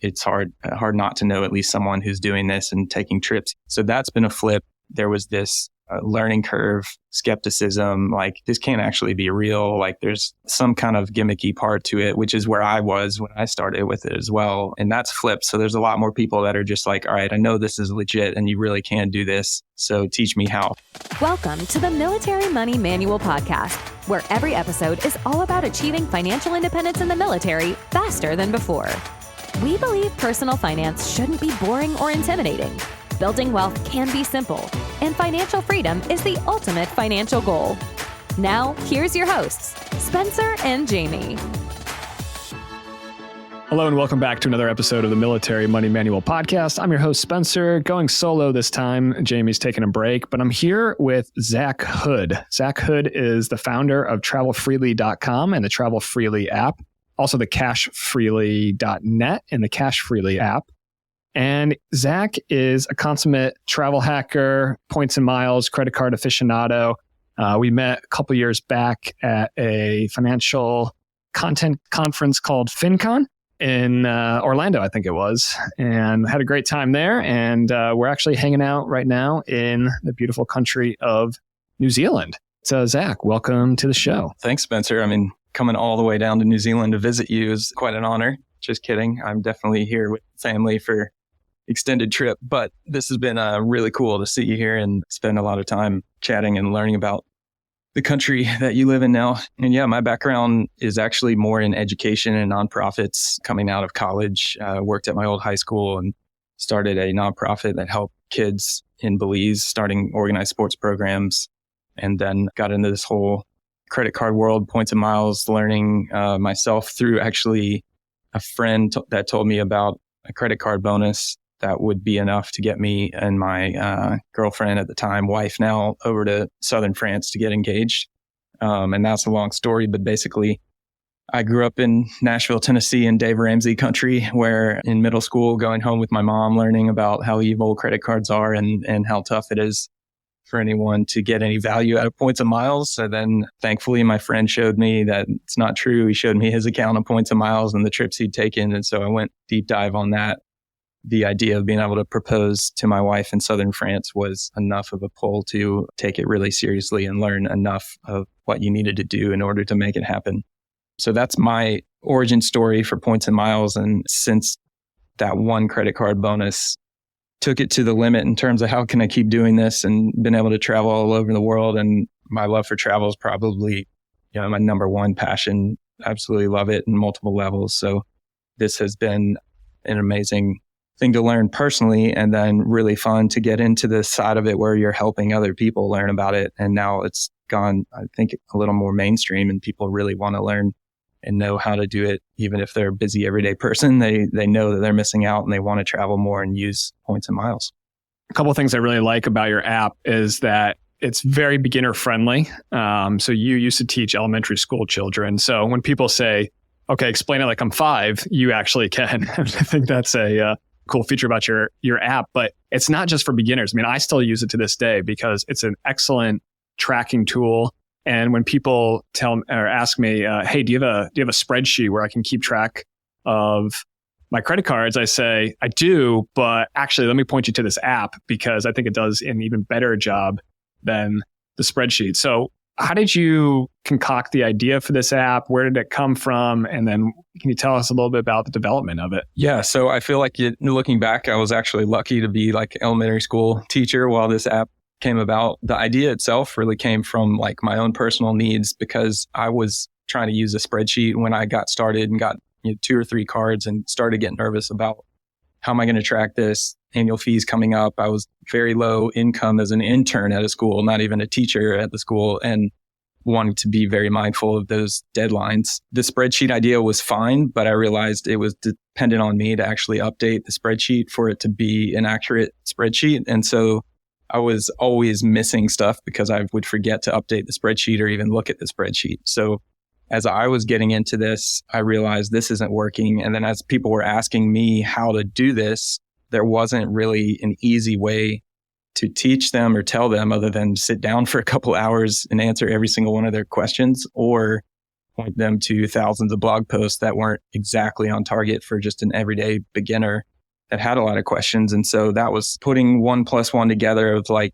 it's hard not to know at least someone who's doing this and taking trips. So that's been a flip. There was this learning curve, skepticism, like this can't actually be real. Like there's some kind of gimmicky part to it, which is where I was when I started with it as well. And that's flipped. So there's a lot more people that are just like, all right, I know this is legit and you really can do this. So teach me how. Welcome to the Military Money Manual Podcast, where every episode is all about achieving financial independence in the military faster than before. We believe personal finance shouldn't be boring or intimidating. Building wealth can be simple, and financial freedom is the ultimate financial goal. Now, here's your hosts, Spencer and Jamie. Hello and welcome back to another episode of the Military Money Manual Podcast. I'm your host, Spencer, going solo this time. Jamie's taking a break, but I'm here with Zac Hood. Zac Hood is the founder of TravelFreely.com and the TravelFreely app, also the CashFreely.net and the CashFreely app. And Zac is a consummate travel hacker, points and miles, credit card aficionado. We met a couple years back at a financial content conference called FinCon in Orlando, I think it was, and had a great time there. And we're actually hanging out right now in the beautiful country of New Zealand. So Zac, welcome to the show. Thanks, Spencer. I mean, coming all the way down to New Zealand to visit you is quite an honor. Just kidding. I'm definitely here with family for extended trip, but this has been really cool to see you here and spend a lot of time chatting and learning about the country that you live in now. And yeah, my background is actually more in education and nonprofits. Coming out of college, worked at my old high school and started a nonprofit that helped kids in Belize, starting organized sports programs, and then got into this whole credit card world, points and miles, learning myself through actually a friend that told me about a credit card bonus that would be enough to get me and my girlfriend at the time, wife now, over to southern France to get engaged. And that's a long story, but basically I grew up in Nashville, Tennessee in Dave Ramsey country, where in middle school, going home with my mom, learning about how evil credit cards are and how tough it is for anyone to get any value out of points and miles. So then thankfully my friend showed me that it's not true. He showed me his account of points and miles and the trips he'd taken. And so I went deep dive on that. The idea of being able to propose to my wife in southern France was enough of a pull to take it really seriously and learn enough of what you needed to do in order to make it happen. So that's my origin story for points and miles. And since that one credit card bonus took it to the limit in terms of how can I keep doing this, and been able to travel all over the world. And my love for travel is probably, my number one passion. Absolutely love it in multiple levels. So this has been an amazing thing to learn personally, and then really fun to get into the side of it where you're helping other people learn about it. And now it's gone, I think, a little more mainstream, and people really want to learn and know how to do it. Even if they're a busy everyday person, they know that they're missing out and they want to travel more and use points and miles. A couple of things I really like about your app is that it's very beginner friendly. So you used to teach elementary school children. So when people say, okay, explain it like I'm 5, you actually can. I think that's a cool feature about your app, but it's not just for beginners. I mean, I still use it to this day because it's an excellent tracking tool. And when people tell or ask me, hey, do you have a spreadsheet where I can keep track of my credit cards? I say, I do, but actually let me point you to this app because I think it does an even better job than the spreadsheet. So how did you concoct the idea for this app? Where did it come from? And then can you tell us a little bit about the development of it? Yeah, so I feel like looking back, I was actually lucky to be like elementary school teacher while this app came about. The idea itself really came from like my own personal needs, because I was trying to use a spreadsheet when I got started and got 2 or 3 cards and started getting nervous about how am I going to track this? Annual fees coming up. I was very low income as an intern at a school, not even a teacher at the school, and wanting to be very mindful of those deadlines. The spreadsheet idea was fine, but I realized it was dependent on me to actually update the spreadsheet for it to be an accurate spreadsheet. And so I was always missing stuff because I would forget to update the spreadsheet or even look at the spreadsheet. So as I was getting into this, I realized this isn't working. And then as people were asking me how to do this, there wasn't really an easy way to teach them or tell them other than sit down for a couple hours and answer every single one of their questions, or point them to thousands of blog posts that weren't exactly on target for just an everyday beginner that had a lot of questions. And so that was putting 1+1 together of like,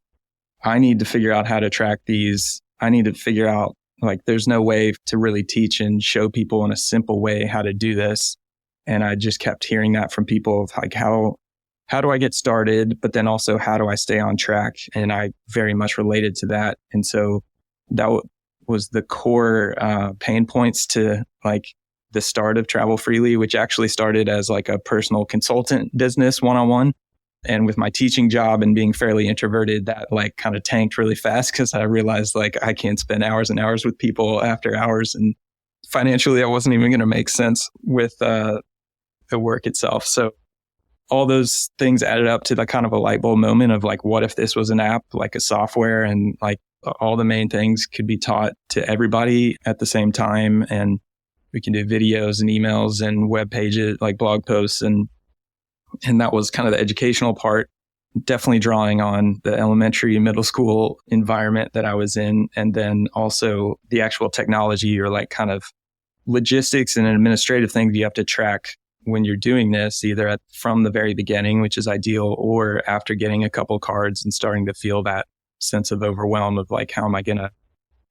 I need to figure out how to track these. I need to figure out like, there's no way to really teach and show people in a simple way how to do this. And I just kept hearing that from people of like, how do I get started? But then also, how do I stay on track? And I very much related to that. And so that was the core pain points to like the start of TravelFreely, which actually started as like a personal consultant business one-on-one. And with my teaching job and being fairly introverted, that like kind of tanked really fast because I realized like I can't spend hours and hours with people after hours. And financially, I wasn't even going to make sense with the work itself. So all those things added up to the kind of a light bulb moment of like, what if this was an app, like a software, and like all the main things could be taught to everybody at the same time. And we can do videos and emails and web pages, like blog posts. And that was kind of the educational part, definitely drawing on the elementary, middle school environment that I was in. And then also the actual technology or like kind of logistics and administrative things you have to track when you're doing this, either from the very beginning, which is ideal, or after getting a couple cards and starting to feel that sense of overwhelm of like, how am I going to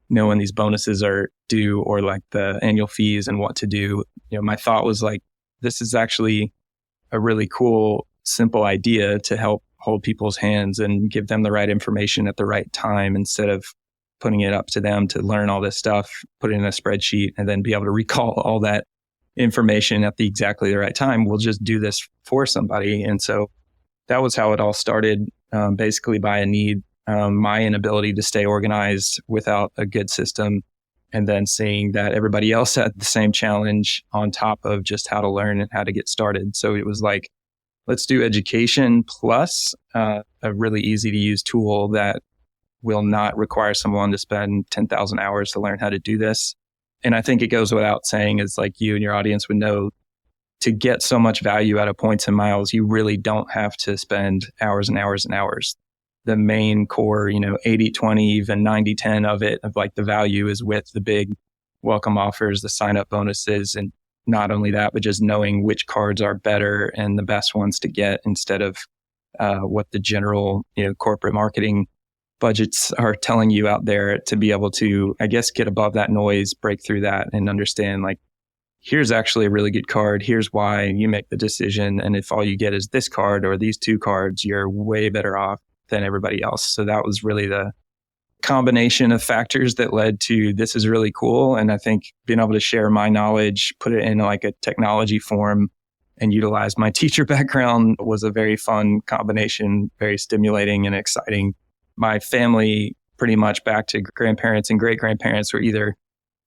know when these bonuses are due or like the annual fees and what to do? You know, my thought was like, this is actually a really cool, simple idea to help hold people's hands and give them the right information at the right time instead of putting it up to them to learn all this stuff, put it in a spreadsheet, and then be able to recall all that information at exactly the right time. We'll just do this for somebody. And so that was how it all started, basically by a need, my inability to stay organized without a good system, and then seeing that everybody else had the same challenge on top of just how to learn and how to get started. So it was like, let's do education plus a really easy to use tool that will not require someone to spend 10,000 hours to learn how to do this. And I think it goes without saying, is like you and your audience would know, to get so much value out of points and miles, you really don't have to spend hours and hours and hours. The main core, 80-20, even 90-10 of it, of like the value is with the big welcome offers, the sign up bonuses. And not only that, but just knowing which cards are better and the best ones to get instead of what the general, corporate marketing budgets are telling you out there, to be able to, I guess, get above that noise, break through that and understand like, here's actually a really good card. Here's why you make the decision. And if all you get is this card or these two cards, you're way better off than everybody else. So that was really the combination of factors that led to this is really cool. And I think being able to share my knowledge, put it in like a technology form and utilize my teacher background was a very fun combination, very stimulating and exciting. My family, pretty much back to grandparents and great grandparents, were either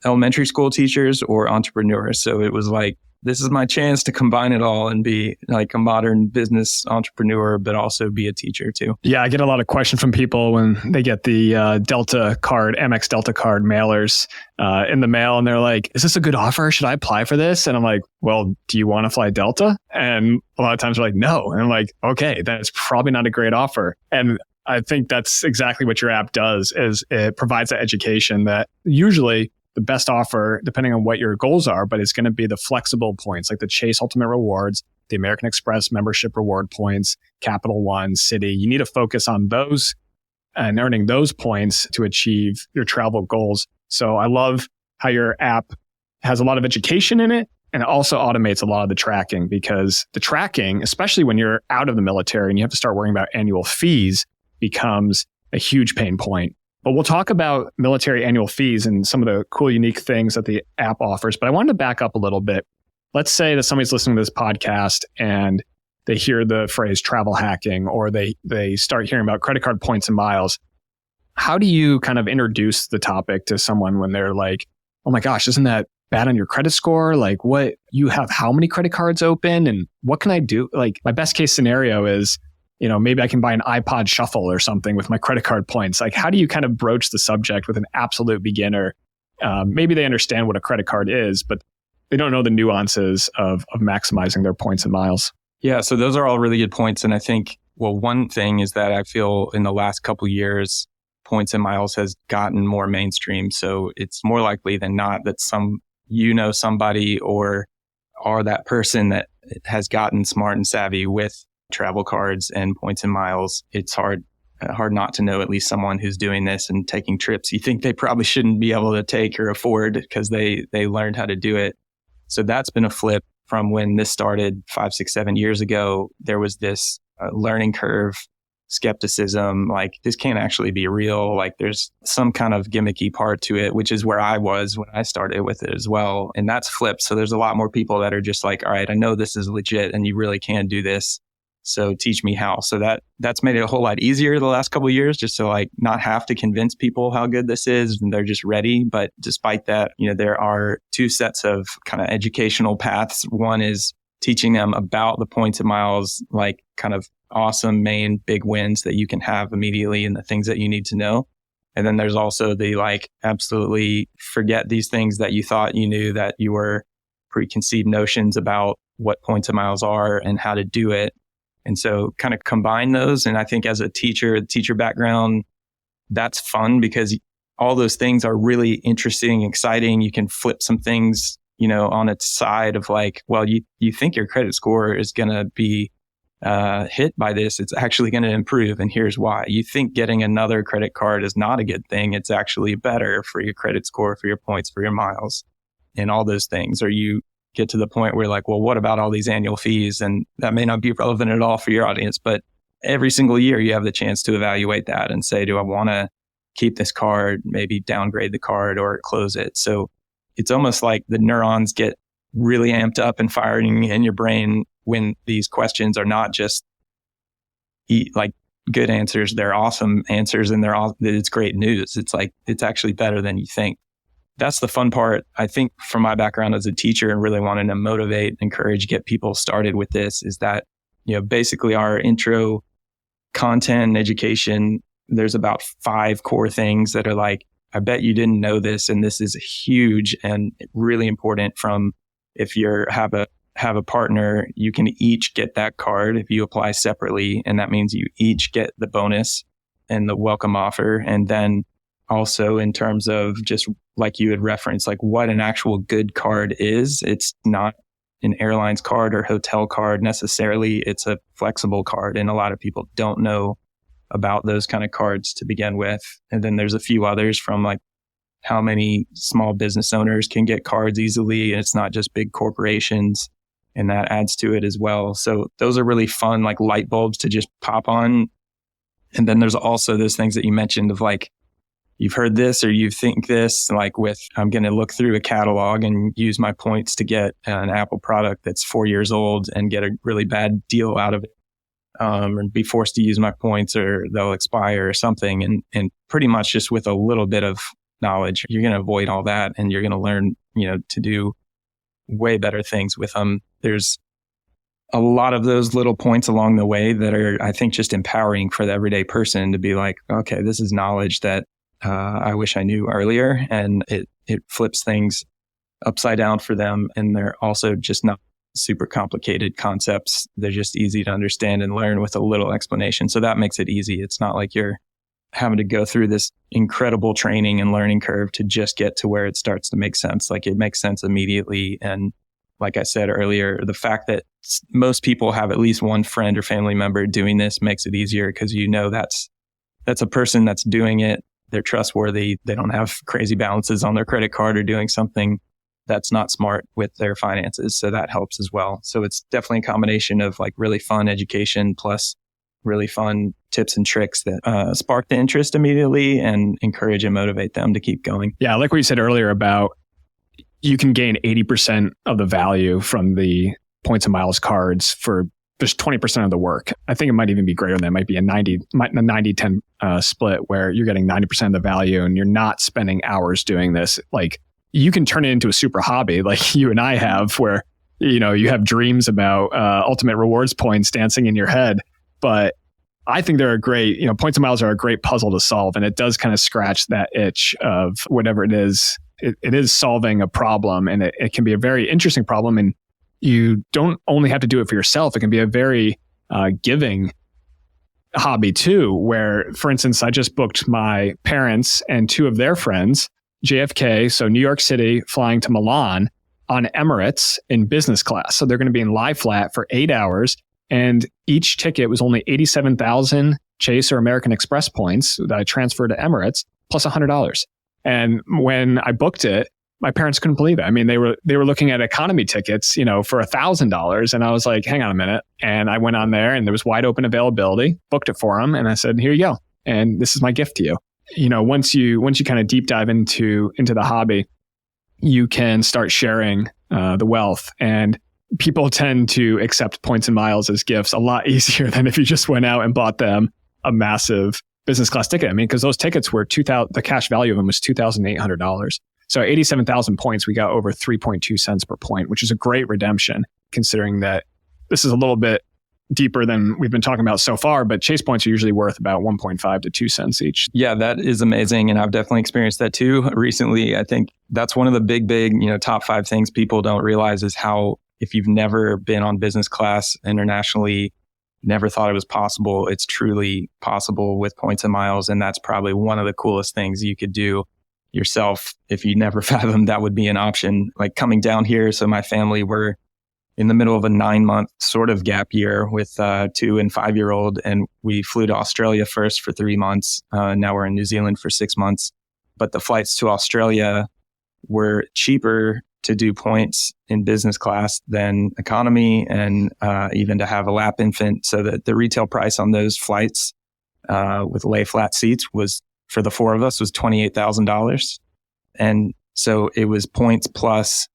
elementary school teachers or entrepreneurs. So it was like, this is my chance to combine it all and be like a modern business entrepreneur, but also be a teacher too. Yeah, I get a lot of questions from people when they get the Delta card, Amex Delta card mailers in the mail. And they're like, is this a good offer? Should I apply for this? And I'm like, well, do you want to fly Delta? And a lot of times they're like, no. And I'm like, okay, that's probably not a great offer. And I think that's exactly what your app does, is it provides that education that usually the best offer, depending on what your goals are, but it's going to be the flexible points, like the Chase Ultimate Rewards, the American Express membership reward points, Capital One, Citi. You need to focus on those and earning those points to achieve your travel goals. So I love how your app has a lot of education in it, and it also automates a lot of the tracking, because the tracking, especially when you're out of the military and you have to start worrying about annual fees, becomes a huge pain point. But we'll talk about military annual fees and some of the cool, unique things that the app offers. But I wanted to back up a little bit. Let's say that somebody's listening to this podcast and they hear the phrase travel hacking, or they start hearing about credit card points and miles. How do you kind of introduce the topic to someone when they're like, oh my gosh, isn't that bad on your credit score? Like, what, you have how many credit cards open and what can I do? Like, my best case scenario is, maybe I can buy an iPod Shuffle or something with my credit card points. Like, how do you kind of broach the subject with an absolute beginner? Maybe they understand what a credit card is, but they don't know the nuances of maximizing their points and miles. Yeah, so those are all really good points. And I think, well, one thing is that I feel in the last couple of years, points and miles has gotten more mainstream. So it's more likely than not that some you know somebody or are that person that has gotten smart and savvy with travel cards and points and miles, it's hard not to know at least someone who's doing this and taking trips you think they probably shouldn't be able to take or afford because they learned how to do it. So that's been a flip from when this started 5, 6, 7 years ago. There was this learning curve, skepticism, like this can't actually be real. Like there's some kind of gimmicky part to it, which is where I was when I started with it as well. And that's flipped. So there's a lot more people that are just like, all right, I know this is legit and you really can do this. So teach me how. So that's made it a whole lot easier the last couple of years, just to like not have to convince people how good this is and they're just ready. But despite that, there are two sets of kind of educational paths. One is teaching them about the points and miles, like kind of awesome main big wins that you can have immediately and the things that you need to know. And then there's also the like absolutely forget these things that you thought you knew, that you were preconceived notions about what points and miles are and how to do it. And so kind of combine those. And I think as a teacher background, that's fun because all those things are really interesting, exciting. You can flip some things, on its side of like, well, you think your credit score is going to be hit by this. It's actually going to improve. And here's why. You think getting another credit card is not a good thing. It's actually better for your credit score, for your points, for your miles, and all those things. Or you get to the point where like, well, what about all these annual fees? And that may not be relevant at all for your audience, but every single year you have the chance to evaluate that and say, do I want to keep this card, maybe downgrade the card or close it? So it's almost like the neurons get really amped up and firing in your brain when these questions are not just like good answers. They're awesome answers and it's great news. It's like, it's actually better than you think. That's the fun part. I think from my background as a teacher and really wanting to motivate, encourage, get people started with this is that, basically our intro content and education, there's about 5 core things that are like, I bet you didn't know this. And this is huge and really important. From if you have a partner, you can each get that card if you apply separately. And that means you each get the bonus and the welcome offer. And then also in terms of just like you had referenced, like what an actual good card is. It's not an airlines card or hotel card necessarily. It's a flexible card. And a lot of people don't know about those kind of cards to begin with. And then there's a few others from like how many small business owners can get cards easily. And it's not just big corporations. And that adds to it as well. So those are really fun, like light bulbs to just pop on. And then there's also those things that you mentioned of like, you've heard this or you think this, like with, I'm going to look through a catalog and use my points to get an Apple product that's 4 years old and get a really bad deal out of it. And be forced to use my points or they'll expire or something. And pretty much just with a little bit of knowledge, you're going to avoid all that and you're going to learn, to do way better things with them. There's a lot of those little points along the way that are, I think, just empowering for the everyday person to be like, okay, this is knowledge that I wish I knew earlier. And it flips things upside down for them. And they're also just not super complicated concepts. They're just easy to understand and learn with a little explanation. So that makes it easy. It's not like you're having to go through this incredible training and learning curve to just get to where it starts to make sense. Like it makes sense immediately. And like I said earlier, the fact that most people have at least one friend or family member doing this makes it easier because that's a person that's doing it. They're trustworthy. They don't have crazy balances on their credit card or doing something that's not smart with their finances. So that helps as well. So it's definitely a combination of like really fun education plus really fun tips and tricks that spark the interest immediately and encourage and motivate them to keep going. Yeah, like what you said earlier about you can gain 80% of the value from the points and miles cards for just 20% of the work. I think it might even be greater than that. It might be a 90-10 split where you're getting 90% of the value and you're not spending hours doing this. Like you can turn it into a super hobby like you and I have where, you have dreams about ultimate rewards points dancing in your head. But I think they're a great, points and miles are a great puzzle to solve. And it does kind of scratch that itch of whatever it is. It is solving a problem and it can be a very interesting problem. And you don't only have to do it for yourself. It can be a very giving hobby too, where, for instance, I just booked my parents and 2 of their friends JFK, so New York City, flying to Milan on Emirates in business class. So they're going to be in lie flat for 8 hours. And each ticket was only 87,000 Chase or American Express points that I transferred to Emirates, plus $100. And when I booked it, my parents couldn't believe it. I mean, they were looking at economy tickets, for $1,000. And I was like, hang on a minute. And I went on there and there was wide open availability, booked it for them. And I said, here you go. And this is my gift to you. Once you kind of deep dive into the hobby, you can start sharing the wealth. And people tend to accept points and miles as gifts a lot easier than if you just went out and bought them a massive business class ticket. I mean, because those tickets were the cash value of them was $2,800. So 87,000 points, we got over 3.2 cents per point, which is a great redemption, considering that this is a little bit deeper than we've been talking about so far, but Chase points are usually worth about 1.5 to 2 cents each. Yeah, that is amazing. And I've definitely experienced that too. Recently, I think that's one of the big, top 5 things people don't realize is how, if you've never been on business class internationally, never thought it was possible, it's truly possible with points and miles. And that's probably one of the coolest things you could do yourself. If you never fathomed that would be an option. Like coming down here, so my family were in the middle of a 9-month sort of gap year with 2 and 5-year-old. And we flew to Australia first for 3 months. Now we're in New Zealand for 6 months. But the flights to Australia were cheaper to do points in business class than economy, and even to have a lap infant. So that the retail price on those flights with lay flat seats was, for the 4 of us, was $28,000. And so it was points plus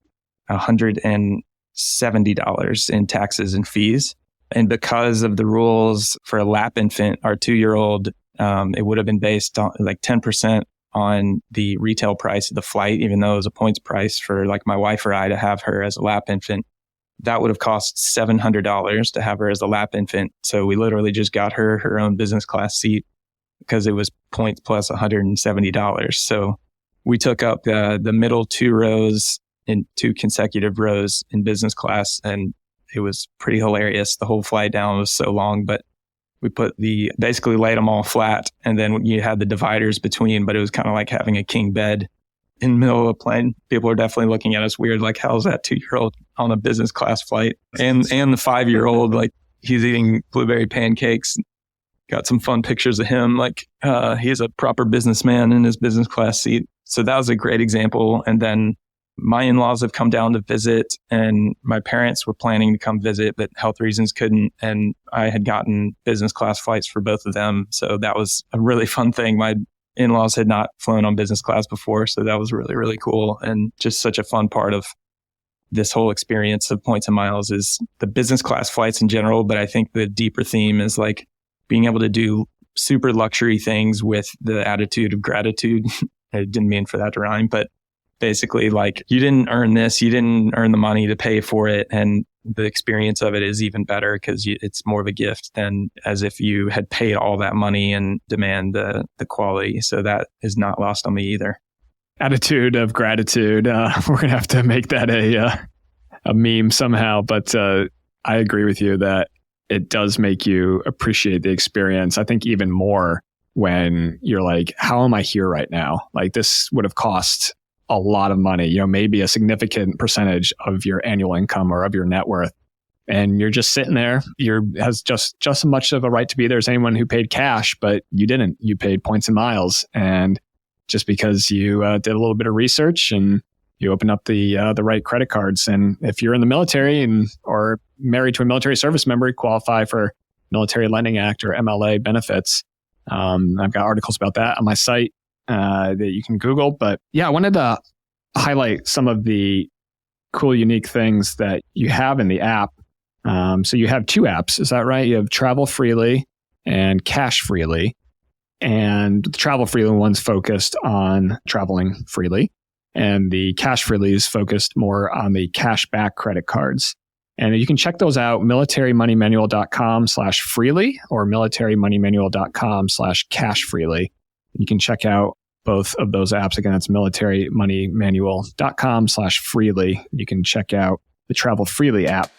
$170 in taxes and fees. And because of the rules for a lap infant, our 2-year-old, it would have been based on like 10% on the retail price of the flight, even though it was a points price for like my wife or I to have her as a lap infant. That would have cost $700 to have her as a lap infant. So we literally just got her own business class seat because it was points plus $170. So we took up the middle 2 rows in 2 consecutive rows in business class, and it was pretty hilarious. The whole flight down was so long, but we basically laid them all flat, and then you had the dividers between, but it was kind of like having a king bed in the middle of a plane. People are definitely looking at us weird, like, how's that 2-year-old on a business class flight? And the 5-year-old, like, he's eating blueberry pancakes. Got some fun pictures of him. Like, he's a proper businessman in his business class seat. So that was a great example. And then my in-laws have come down to visit, and my parents were planning to come visit, but health reasons couldn't. And I had gotten business class flights for both of them. So that was a really fun thing. My in-laws had not flown on business class before. So that was really, really cool. And just such a fun part of this whole experience of points and miles is the business class flights in general. But I think the deeper theme is like being able to do super luxury things with the attitude of gratitude. I didn't mean for that to rhyme, but basically, like, you didn't earn this, you didn't earn the money to pay for it. And the experience of it is even better because it's more of a gift than as if you had paid all that money and demand the quality. So that is not lost on me either. Attitude of gratitude. We're going to have to make that a meme somehow. But I agree with you that it does make you appreciate the experience. I think even more when you're like, how am I here right now? Like, this would have cost a lot of money, maybe a significant percentage of your annual income or of your net worth. And you're just sitting there. Has just as much of a right to be there as anyone who paid cash, but you didn't. You paid points and miles. And just because you did a little bit of research and you open up the right credit cards. And if you're in the military or married to a military service member, you qualify for Military Lending Act or MLA benefits. I've got articles about that on my site that you can Google. But yeah, I wanted to highlight some of the cool, unique things that you have in the app. So you have 2 apps, is that right? You have TravelFreely and CashFreely. And the TravelFreely one's focused on traveling freely. And the CashFreely is focused more on the cashback credit cards. And you can check those out, militarymoneymanual.com/freely or militarymoneymanual.com/cashfreely. You can check out both of those apps. Again, that's militarymoneymanual.com/freely. You can check out the TravelFreely app.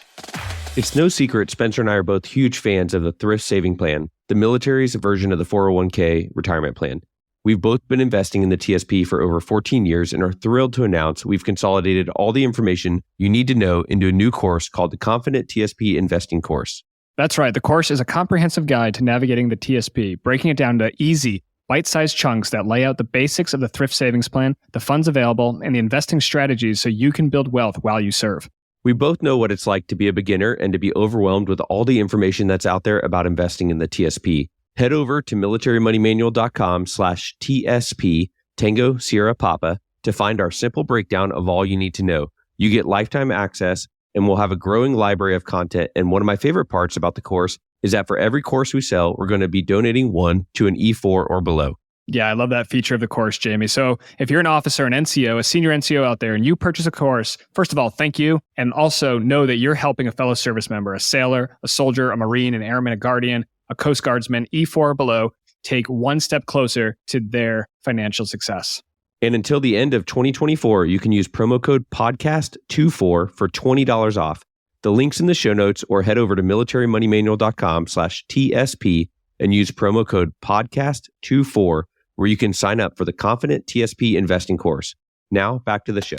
It's no secret Spencer and I are both huge fans of the Thrift Saving Plan, the military's version of the 401k retirement plan. We've both been investing in the TSP for over 14 years and are thrilled to announce we've consolidated all the information you need to know into a new course called the Confident TSP Investing Course. That's right. The course is a comprehensive guide to navigating the TSP, breaking it down to easy, bite-sized chunks that lay out the basics of the thrift savings plan, the funds available, and the investing strategies so you can build wealth while you serve. We both know what it's like to be a beginner and to be overwhelmed with all the information that's out there about investing in the TSP. Head over to militarymoneymanual.com/TSP, Tango Sierra Papa, to find our simple breakdown of all you need to know. You get lifetime access, and we'll have a growing library of content. And one of my favorite parts about the course is that for every course we sell, we're going to be donating one to an E4 or below. Yeah, I love that feature of the course, Jamie. So if you're an officer, an NCO, a senior NCO out there, and you purchase a course, first of all, thank you. And also know that you're helping a fellow service member, a sailor, a soldier, a Marine, an airman, a guardian, a Coast Guardsman, E4 or below, take one step closer to their financial success. And until the end of 2024, you can use promo code podcast24 for $20 off. The link's in the show notes, or head over to militarymoneymanual.com/TSP and use promo code podcast24, where you can sign up for the Confident TSP Investing Course. Now, back to the show.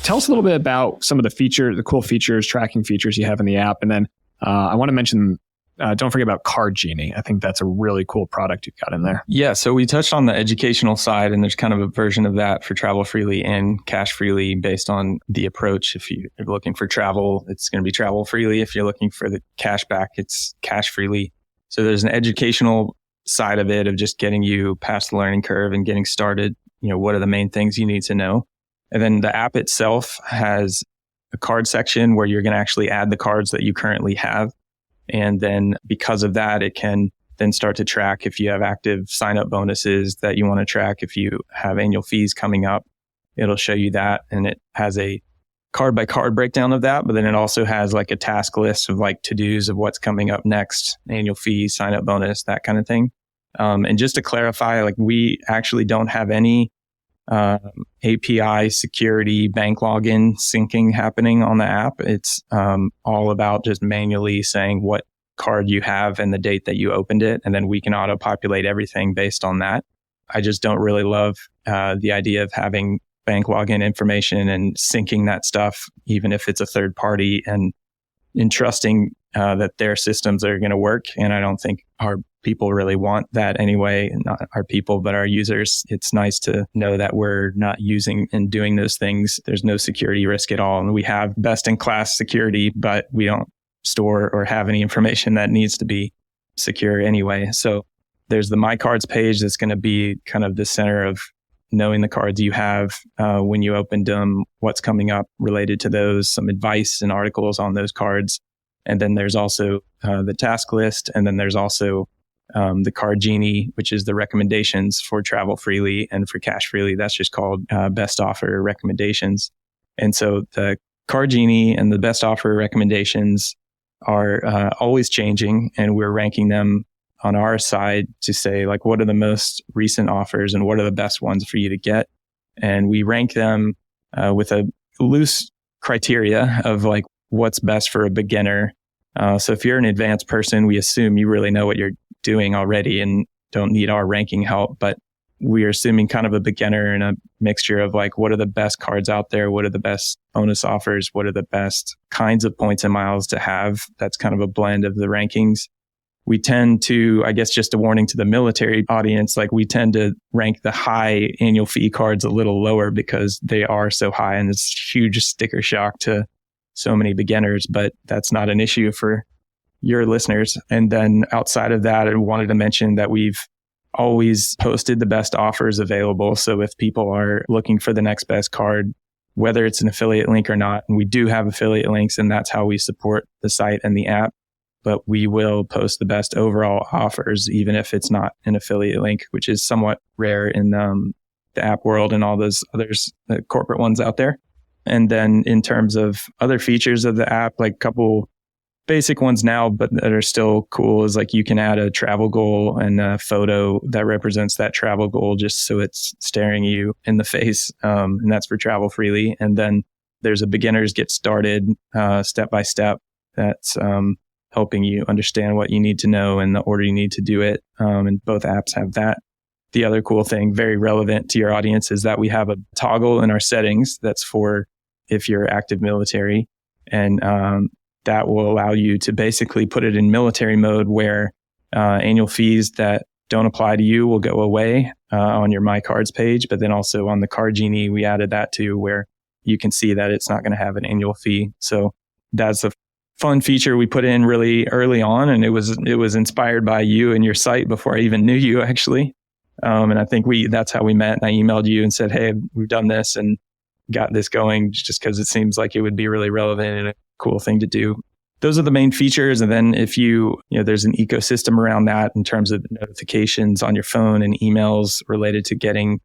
Tell us a little bit about some of the cool features, tracking features you have in the app. And then I want to mention, don't forget about Card Genie. I think that's a really cool product you've got in there. Yeah, so we touched on the educational side, and there's kind of a version of that for TravelFreely and CashFreely based on the approach. If you're looking for travel, it's going to be TravelFreely. If you're looking for the cash back, it's CashFreely. So there's an educational side of it, of just getting you past the learning curve and getting started. What are the main things you need to know? And then the app itself has a card section where you're going to actually add the cards that you currently have. And then because of that, it can then start to track if you have active sign-up bonuses that you want to track. If you have annual fees coming up, it'll show you that. And it has a card-by-card breakdown of that, but then it also has like a task list of like to-dos of what's coming up next, annual fees, sign-up bonus, that kind of thing. And just to clarify, like we actually don't have any API security bank login syncing happening on the app. It's all about just manually saying what card you have and the date that you opened it, and then we can auto-populate everything based on that. I just don't really love the idea of having bank login information and syncing that stuff, even if it's a third party, and entrusting that their systems are going to work. And I don't think our people really want that anyway. Not our people, but our users. It's nice to know that we're not using and doing those things. There's no security risk at all. And we have best in class security, but we don't store or have any information that needs to be secure anyway. So there's the My Cards page that's going to be kind of the center of knowing the cards you have when you opened them, what's coming up related to those, some advice and articles on those cards. And then there's also the task list. And then there's also the Card Genie, which is the recommendations for TravelFreely and for CashFreely. That's just called best offer recommendations. And so the Card Genie and the best offer recommendations are always changing, and we're ranking them on our side to say, like, what are the most recent offers and what are the best ones for you to get? And we rank them with a loose criteria of like what's best for a beginner. So if you're an advanced person, we assume you really know what you're doing already and don't need our ranking help. But we are assuming kind of a beginner and a mixture of like, what are the best cards out there? What are the best bonus offers? What are the best kinds of points and miles to have? That's kind of a blend of the rankings. We tend to, I guess, just a warning to the military audience, like we tend to rank the high annual fee cards a little lower because they are so high, and it's huge sticker shock to so many beginners, but that's not an issue for your listeners. And then outside of that, I wanted to mention that we've always posted the best offers available. So if people are looking for the next best card, whether it's an affiliate link or not, and we do have affiliate links, and that's how we support the site and the app, but we will post the best overall offers, even if it's not an affiliate link, which is somewhat rare in the app world and all those others, the corporate ones out there. And then in terms of other features of the app, like a couple basic ones now, but that are still cool, is like you can add a travel goal and a photo that represents that travel goal, just so it's staring you in the face. And that's for TravelFreely. And then there's a beginners get started step by step. That's helping you understand what you need to know and the order you need to do it. And both apps have that. the other cool thing, very relevant to your audience, is that we have a toggle in our settings that's for if you're active military. And that will allow you to basically put it in military mode where annual fees that don't apply to you will go away on your My Cards page. But then also on the Card Genie, we added that too, where you can see that it's not going to have an annual fee. So that's a fun feature we put in really early on. And it was inspired by you and your site before I even knew you, actually. And I think that's how we met. And I emailed you and said, hey, we've done this and got this going just because it seems like it would be really relevant and a cool thing to do. Those are the main features. And then if there's an ecosystem around that in terms of notifications on your phone and emails related to getting,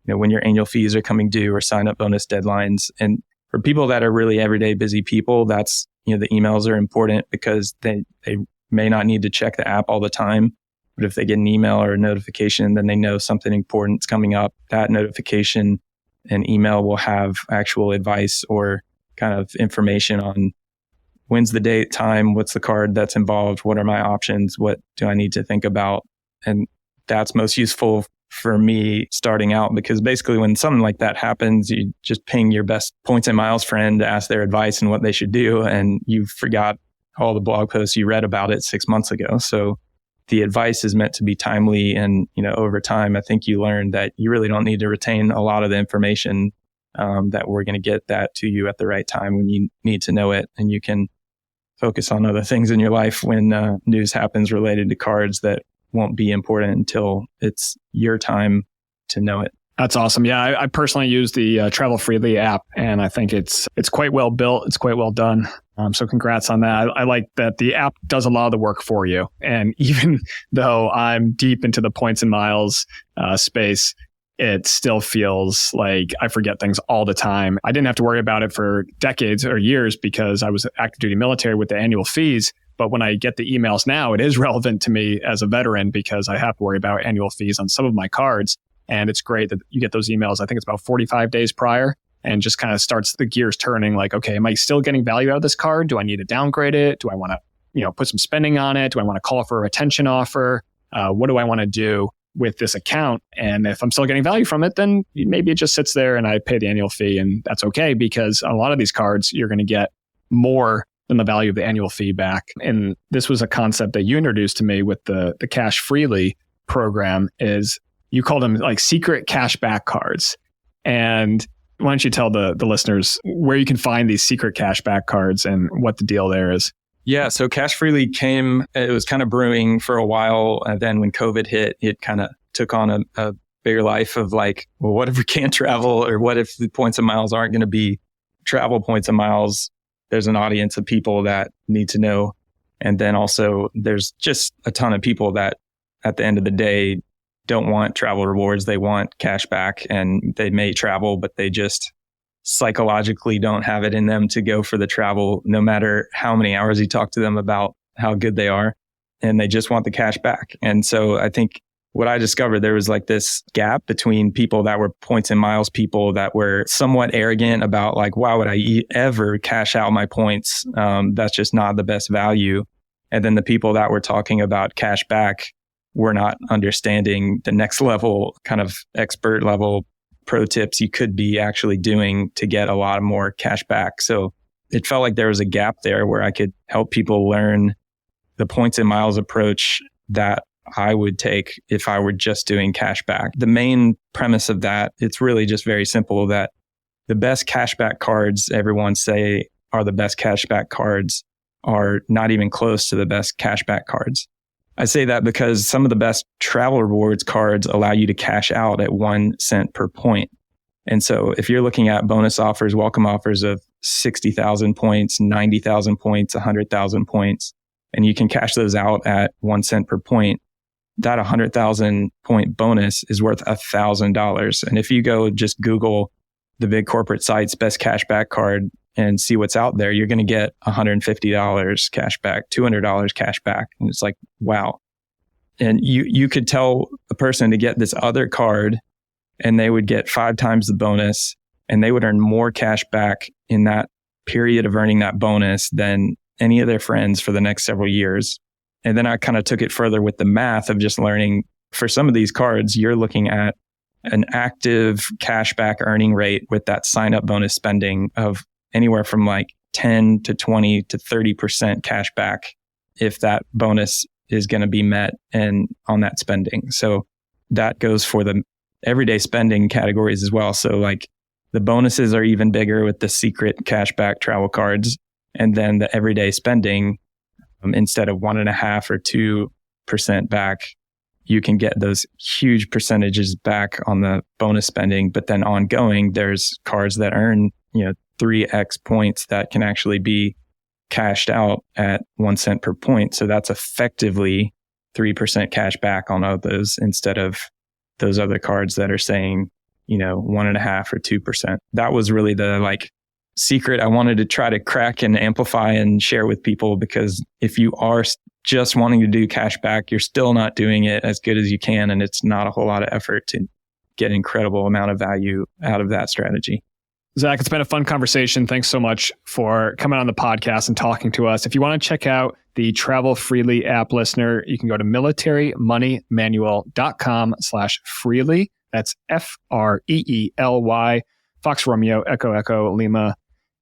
when your annual fees are coming due or sign up bonus deadlines. And for people that are really everyday busy people, that's, the emails are important because they may not need to check the app all the time. But if they get an email or a notification, then they know something important's coming up. That notification and email will have actual advice or kind of information on when's the date, time, what's the card that's involved, what are my options, what do I need to think about? And that's most useful for me starting out, because basically when something like that happens, you just ping your best points and miles friend to ask their advice and what they should do. And you forgot all the blog posts you read about it 6 months ago. So the advice is meant to be timely. And, over time, I think you learn that you really don't need to retain a lot of the information, that we're going to get that to you at the right time when you need to know it. And you can focus on other things in your life when news happens related to cards that won't be important until it's your time to know it. That's awesome. Yeah, I personally use the TravelFreely app, and I think it's quite well built. It's quite well done. So congrats on that. I like that the app does a lot of the work for you. And even though I'm deep into the points and miles space, it still feels like I forget things all the time. I didn't have to worry about it for decades or years because I was active duty military with the annual fees. But when I get the emails now, it is relevant to me as a veteran because I have to worry about annual fees on some of my cards. And it's great that you get those emails. I think it's about 45 days prior, and just kind of starts the gears turning like, okay, am I still getting value out of this card? Do I need to downgrade it? Do I want to, put some spending on it? Do I want to call for a retention offer? What do I want to do with this account? And if I'm still getting value from it, then maybe it just sits there and I pay the annual fee, and that's okay, because on a lot of these cards, you're going to get more than the value of the annual fee back. And this was a concept that you introduced to me with the CashFreely program. Is you called them like secret cashback cards. And why don't you tell the listeners where you can find these secret cashback cards and what the deal there is? Yeah, so CashFreely it was kind of brewing for a while. And then when COVID hit, it kind of took on a bigger life of like, well, what if we can't travel? Or what if the points and miles aren't going to be travel points and miles? There's an audience of people that need to know. And then also there's just a ton of people that at the end of the day don't want travel rewards. They want cash back, and they may travel, but they just psychologically don't have it in them to go for the travel, no matter how many hours you talk to them about how good they are. And they just want the cash back. And so I think what I discovered, there was like this gap between people that were points and miles people that were somewhat arrogant about like, why would I ever cash out my points? That's just not the best value. And then the people that were talking about cash back were not understanding the next level, kind of expert level pro tips you could be actually doing to get a lot more cash back. So it felt like there was a gap there where I could help people learn the points and miles approach that I would take if I were just doing cash back. The main premise of that, it's really just very simple, that the best cashback cards everyone say are the best cashback cards are not even close to the best cashback cards. I say that because some of the best travel rewards cards allow you to cash out at 1 cent per point. And so if you're looking at bonus offers, welcome offers of 60,000 points, 90,000 points, 100,000 points, and you can cash those out at 1 cent per point, that 100,000 point bonus is worth $1,000. And if you go just Google the big corporate sites, best cashback card, and see what's out there, you're going to get $150 cash back, $200 cash back. And it's like, wow. And you could tell a person to get this other card and they would get 5 times the bonus, and they would earn more cash back in that period of earning that bonus than any of their friends for the next several years. And then I kind of took it further with the math of just learning for some of these cards, you're looking at an active cashback earning rate with that sign up bonus spending of anywhere from like 10 to 20 to 30% cash back if that bonus is going to be met and on that spending. So that goes for the everyday spending categories as well. So like the bonuses are even bigger with the secret cashback travel cards. And then the everyday spending, instead of 1.5 or 2% back, you can get those huge percentages back on the bonus spending. But then ongoing, there's cards that earn, 3x points that can actually be cashed out at 1 cent per point. So that's effectively 3% cash back on all those instead of those other cards that are saying, 1.5 or 2%. That was really the secret I wanted to try to crack and amplify and share with people, because if you are just wanting to do cash back, you're still not doing it as good as you can. And it's not a whole lot of effort to get an incredible amount of value out of that strategy. Zac, it's been a fun conversation. Thanks so much for coming on the podcast and talking to us. If you want to check out the Travel Freely app, listener, you can go to militarymoneymanual.com/freely. That's FREELY, Fox Romeo, Echo, Lima,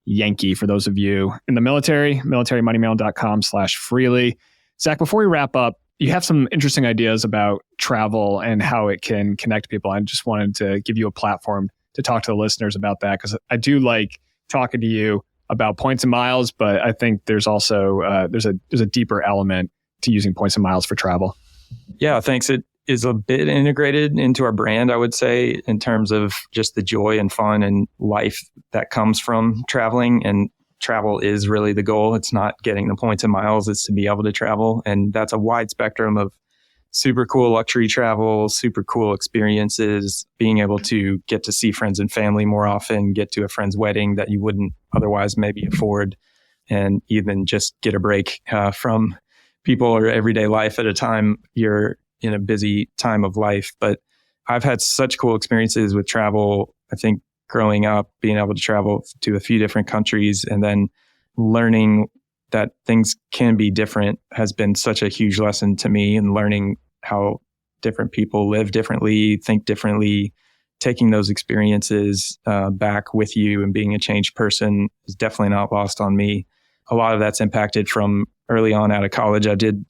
Yankee for those of you in the military, militarymoneymanual.com/freely. Zac, before we wrap up, you have some interesting ideas about travel and how it can connect people. I just wanted to give you a platform to talk to the listeners about that, because I do like talking to you about points and miles, but I think there's also there's a deeper element to using points and miles for travel. Yeah, thanks. It is a bit integrated into our brand, I would say, in terms of just the joy and fun and life that comes from traveling. And travel is really the goal. It's not getting the points and miles, it's to be able to travel. And that's a wide spectrum of super cool luxury travel, super cool experiences, being able to get to see friends and family more often, get to a friend's wedding that you wouldn't otherwise maybe afford, and even just get a break from people or everyday life at a time you're in a busy time of life. But I've had such cool experiences with travel. I think growing up, being able to travel to a few different countries and then learning that things can be different has been such a huge lesson to me, and learning how different people live differently, think differently, taking those experiences back with you and being a changed person is definitely not lost on me. A lot of that's impacted from early on out of college. I did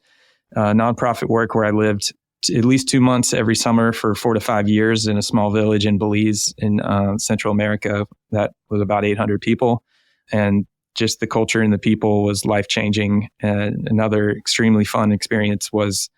nonprofit work where I lived at least 2 months every summer for 4 to 5 years in a small village in Belize in Central America that was about 800 people. And just the culture and the people was life-changing. And another extremely fun experience was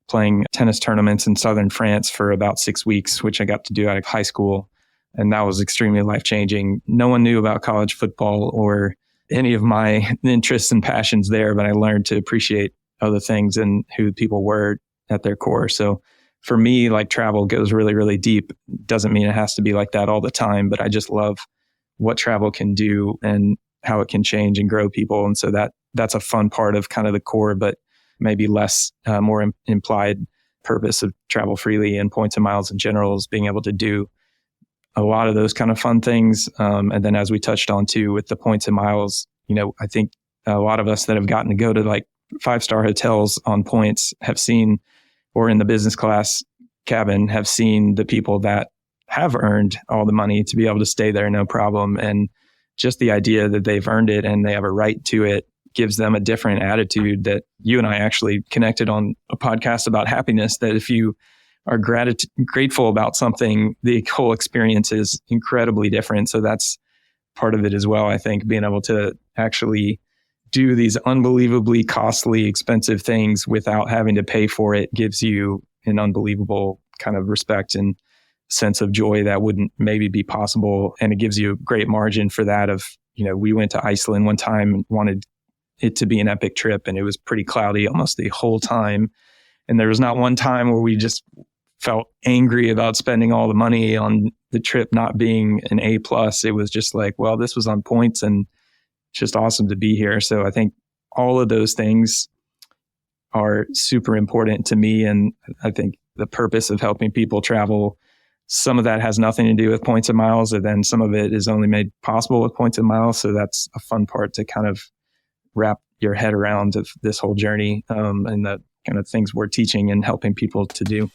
playing tennis tournaments in southern France for about 6 weeks, which I got to do out of high school. And that was extremely life-changing. No one knew about college football or any of my interests and passions there, but I learned to appreciate other things and who people were at their core. So for me, travel goes really, really deep. Doesn't mean it has to be like that all the time, but I just love what travel can do and how it can change and grow people. And so that's a fun part of kind of the core, but maybe less, more implied purpose of Travel Freely and points and miles in general is being able to do a lot of those kind of fun things. And then as we touched on too, with the points and miles, I think a lot of us that have gotten to go to 5-star hotels on points have seen, or in the business class cabin, have seen the people that have earned all the money to be able to stay there no problem. And just the idea that they've earned it and they have a right to it gives them a different attitude. That you and I actually connected on a podcast about happiness, that if you are grateful about something, the whole experience is incredibly different. So that's part of it as well. I think being able to actually do these unbelievably costly, expensive things without having to pay for it gives you an unbelievable kind of respect and sense of joy that wouldn't maybe be possible. And it gives you a great margin for that of, we went to Iceland one time and wanted it to be an epic trip, and it was pretty cloudy almost the whole time. And there was not one time where we just felt angry about spending all the money on the trip not being an A+. It was just well, this was on points and just awesome to be here. So I think all of those things are super important to me. And I think the purpose of helping people travel, some of that has nothing to do with points and miles, and then some of it is only made possible with points and miles. So that's a fun part to kind of wrap your head around of this whole journey, and the kind of things we're teaching and helping people to do.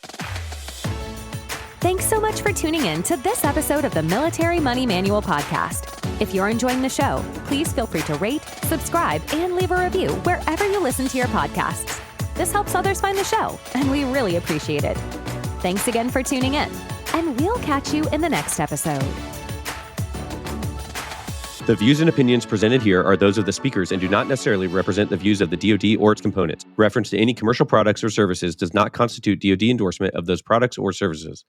Thanks so much for tuning in to this episode of the Military Money Manual podcast. If you're enjoying the show, please feel free to rate, subscribe, and leave a review wherever you listen to your podcasts. This helps others find the show, and we really appreciate it. Thanks again for tuning in, and we'll catch you in the next episode. The views and opinions presented here are those of the speakers and do not necessarily represent the views of the DoD or its components. Reference to any commercial products or services does not constitute DoD endorsement of those products or services.